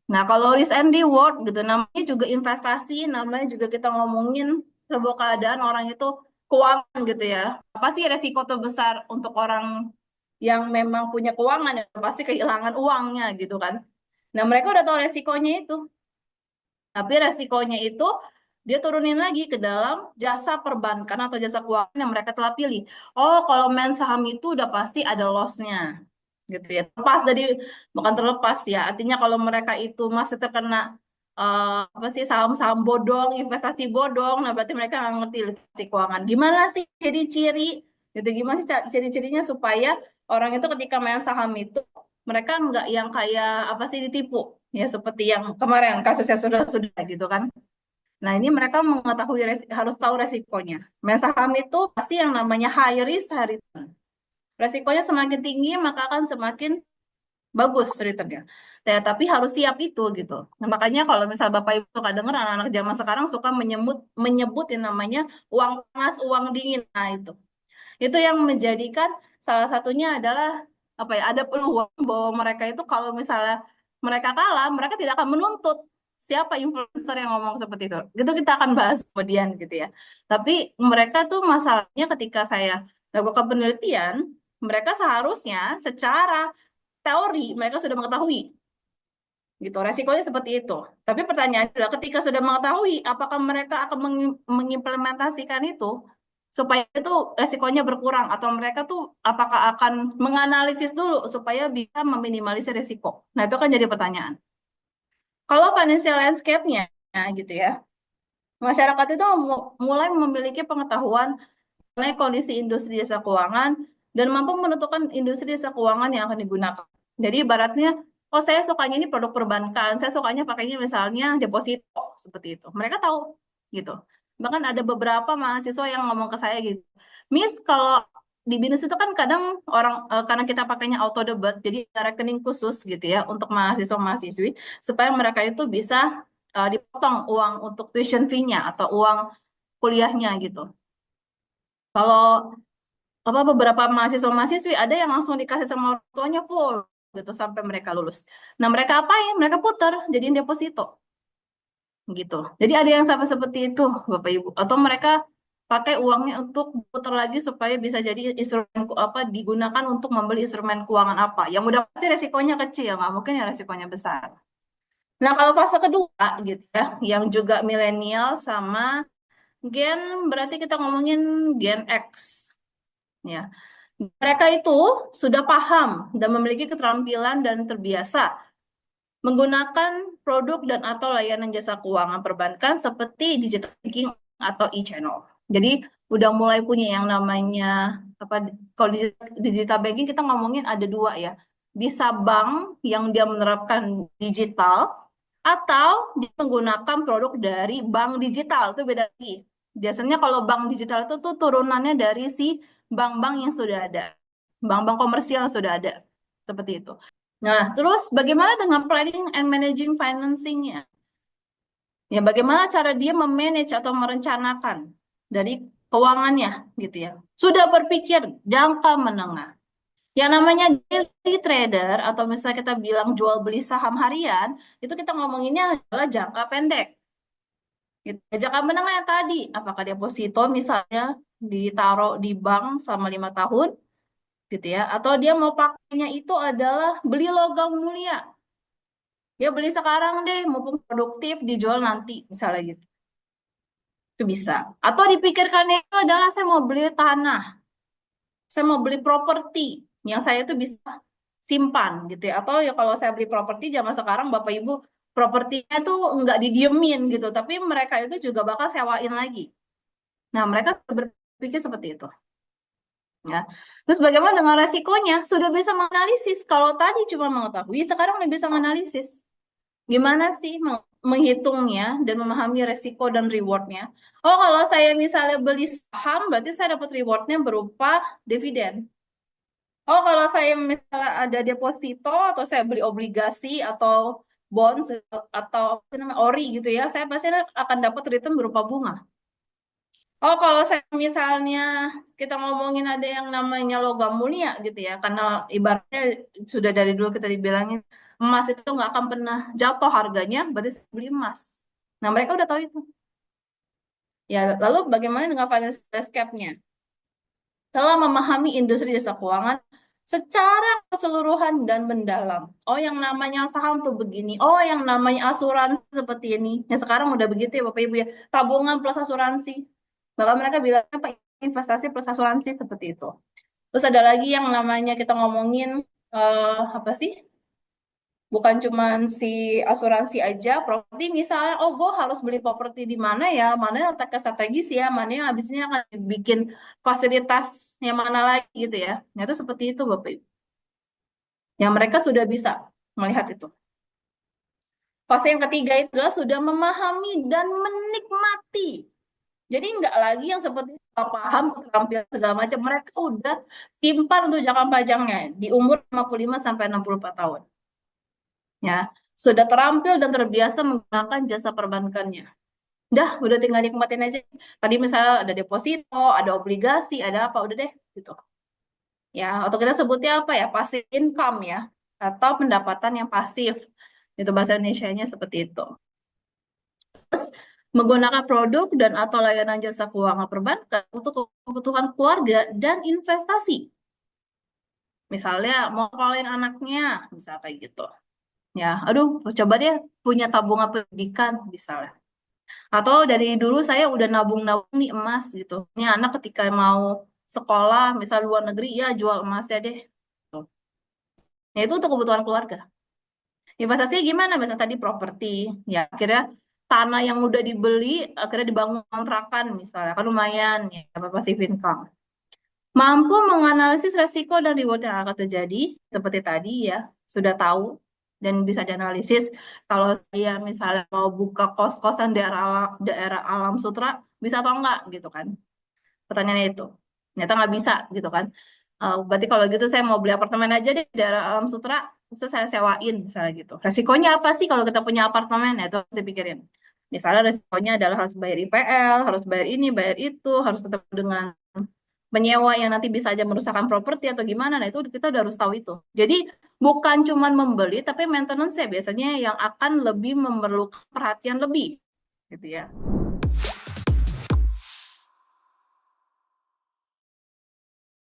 Nah, kalau risk and reward gitu, namanya juga investasi, namanya juga kita ngomongin sebuah keadaan orang itu keuangan gitu ya. Apa sih resiko terbesar untuk orang yang memang punya keuangan? Ya, pasti kehilangan uangnya gitu kan. Nah, mereka udah tahu resikonya itu. Tapi resikonya itu dia turunin lagi ke dalam jasa perbankan atau jasa keuangan yang mereka telah pilih. Oh, kalau main saham itu udah pasti ada loss-nya. Gitu ya. Terlepas dari bukan terlepas ya. Artinya kalau mereka itu masih terkena apa sih saham-saham bodong, investasi bodong, nah berarti mereka nggak ngerti literasi keuangan. Gimana sih ciri-ciri gitu gimana sih ciri-cirinya supaya orang itu ketika main saham itu mereka nggak yang kayak apa sih ditipu ya seperti yang kemarin kasusnya sudah gitu kan. Nah, ini mereka mengetahui harus tahu resikonya. Main saham itu pasti yang namanya high risk, high return. Resikonya semakin tinggi, maka akan semakin bagus returnnya. Ya, tapi harus siap itu gitu. Nah, makanya kalau misal Bapak Ibu suka dengar anak-anak zaman sekarang suka menyebut yang namanya uang panas, uang dingin. Nah, itu yang menjadikan salah satunya adalah apa ya? Ada peluang bahwa mereka itu kalau misalnya mereka kalah, mereka tidak akan menuntut siapa influencer yang ngomong seperti itu. Itu kita akan bahas kemudian gitu ya. Tapi mereka tuh masalahnya ketika saya lakukan penelitian, mereka seharusnya secara teori mereka sudah mengetahui gitu resikonya seperti itu. Tapi pertanyaannya adalah ketika sudah mengetahui apakah mereka akan mengimplementasikan itu supaya itu resikonya berkurang atau mereka tuh apakah akan menganalisis dulu supaya bisa meminimalisir risiko. Nah, itu kan jadi pertanyaan. Kalau financial landscape-nya gitu ya, masyarakat itu mulai memiliki pengetahuan mengenai kondisi industri jasa keuangan dan mampu menentukan industri jasa keuangan yang akan digunakan. Jadi ibaratnya, oh saya sukanya ini produk perbankan, saya sukanya pakainya misalnya deposito seperti itu. Mereka tahu gitu. Bahkan ada beberapa mahasiswa yang ngomong ke saya gitu, Miss kalau di BINUS itu kan kadang orang karena kita pakainya auto debit, jadi ada rekening khusus gitu ya untuk mahasiswa-mahasiswi supaya mereka itu bisa dipotong uang untuk tuition fee-nya atau uang kuliahnya gitu. Kalau apa beberapa mahasiswa-mahasiswi ada yang langsung dikasih sama orang tuanya full gitu sampai mereka lulus. Nah, mereka apain? Mereka putar jadiin deposito gitu. Jadi ada yang sampai seperti itu, Bapak Ibu. Atau mereka pakai uangnya untuk putar lagi supaya bisa jadi instrumen apa digunakan untuk membeli instrumen keuangan apa. Yang udah pasti resikonya kecil, nggak mungkin ya resikonya besar. Nah, kalau fase kedua gitu ya, yang juga milenial sama Gen berarti kita ngomongin Gen X ya. Mereka itu sudah paham dan memiliki keterampilan dan terbiasa menggunakan produk dan atau layanan jasa keuangan perbankan seperti digital banking atau e-channel. Jadi udah mulai punya yang namanya apa kalau digital banking kita ngomongin ada dua ya. Bisa bank yang dia menerapkan digital atau dia menggunakan produk dari bank digital itu beda lagi. Biasanya kalau bank digital itu tuh turunannya dari si bank-bank yang sudah ada, bank-bank komersial yang sudah ada, seperti itu. Nah, terus bagaimana dengan planning and managing financing-nya? Ya, bagaimana cara dia memanage atau merencanakan dari keuangannya, gitu ya. Sudah berpikir jangka menengah. Yang namanya daily trader atau misalnya kita bilang jual beli saham harian, itu kita ngomonginnya adalah jangka pendek. Gitu. Jangka menengah yang tadi, apakah deposito misalnya ditaruh di bank selama 5 tahun, gitu ya, atau dia mau pakainya itu adalah beli logam mulia. Ya beli sekarang deh, mumpung produktif, dijual nanti, misalnya gitu. Itu bisa. Atau dipikirkan itu adalah saya mau beli tanah, saya mau beli properti, yang saya itu bisa simpan gitu ya. Atau ya kalau saya beli properti zaman sekarang, Bapak Ibu, propertinya tuh nggak didiemin gitu, tapi mereka itu juga bakal sewain lagi. Nah, mereka berpikir seperti itu. Ya. Terus bagaimana dengan resikonya? Sudah bisa menganalisis. Kalau tadi cuma mengetahui, sekarang udah bisa menganalisis. Gimana sih menghitungnya dan memahami resiko dan rewardnya? Oh, kalau saya misalnya beli saham, berarti saya dapat rewardnya berupa dividen. Oh, kalau saya misalnya ada deposito atau saya beli obligasi atau bonds atau apa namanya ori gitu ya, saya pasti akan dapat return berupa bunga. Oh, kalau saya misalnya kita ngomongin ada yang namanya logam mulia gitu ya, karena ibaratnya sudah dari dulu kita dibilangin emas itu nggak akan pernah jatuh harganya, berarti saya beli emas. Nah, mereka udah tahu itu. Ya, lalu bagaimana dengan financial landscape-nya? Telah memahami industri jasa keuangan secara keseluruhan dan mendalam. Oh, yang namanya saham tuh begini. Oh, yang namanya asuransi seperti ini. Ya, sekarang udah begitu ya Bapak Ibu ya. Tabungan plus asuransi. Bahkan mereka bilang apa investasi plus asuransi seperti itu. Terus ada lagi yang namanya kita ngomongin apa sih? Bukan cuman si asuransi aja, properti misalnya, oh gue harus beli properti di mana ya, mana yang strategis ya, mana yang habisnya akan bikin fasilitas yang mana lagi gitu ya. Nah itu seperti itu Bapak Ibu. Yang mereka sudah bisa melihat itu. Fase yang ketiga itu adalah sudah memahami dan menikmati. Jadi nggak lagi yang seperti paham, keterampilan segala macam. Mereka udah simpan untuk jangka panjangnya di umur 55 sampai 64 tahun. Ya, sudah terampil dan terbiasa menggunakan jasa perbankannya. Udah tinggal nikmatin aja. Tadi misalnya ada deposito, ada obligasi, ada apa, udah deh gitu. Ya, atau kita sebutnya apa ya, passive income ya, atau pendapatan yang pasif. Itu bahasa Indonesianya seperti itu. Terus menggunakan produk dan atau layanan jasa keuangan perbankan untuk kebutuhan keluarga dan investasi. Misalnya mau kawin anaknya, bisa kayak gitu. Ya, aduh, coba deh punya tabungan pendidikan, misalnya. Atau dari dulu saya udah nabung-nabung nih emas gitu. Ini anak ketika mau sekolah, misal luar negeri, ya jual emasnya deh. Tuh. Nah, itu untuk kebutuhan keluarga. Investasi gimana? Misalnya tadi properti, ya akhirnya tanah yang udah dibeli, akhirnya dibangun kontrakan misalnya, kan lumayan ya, apa passive income. Mampu menganalisis resiko dan reward yang akan terjadi, seperti tadi ya, sudah tahu dan bisa dianalisis. Kalau saya misalnya mau buka kos-kosan daerah alam sutra, bisa atau enggak gitu kan? Pertanyaannya itu. Ternyata nggak bisa gitu kan. Berarti kalau gitu saya mau beli apartemen aja deh di daerah alam sutra, bisa saya sewain misalnya gitu. Resikonya apa sih kalau kita punya apartemen? Ya, itu harus dipikirin. Misalnya resikonya adalah harus bayar IPL, harus bayar ini, bayar itu, harus ketemu dengan menyewa yang nanti bisa aja merusakkan properti atau gimana. Nah, itu kita udah harus tahu itu. Jadi bukan cuma membeli, tapi maintenance ya biasanya yang akan lebih memerlukan perhatian lebih gitu ya.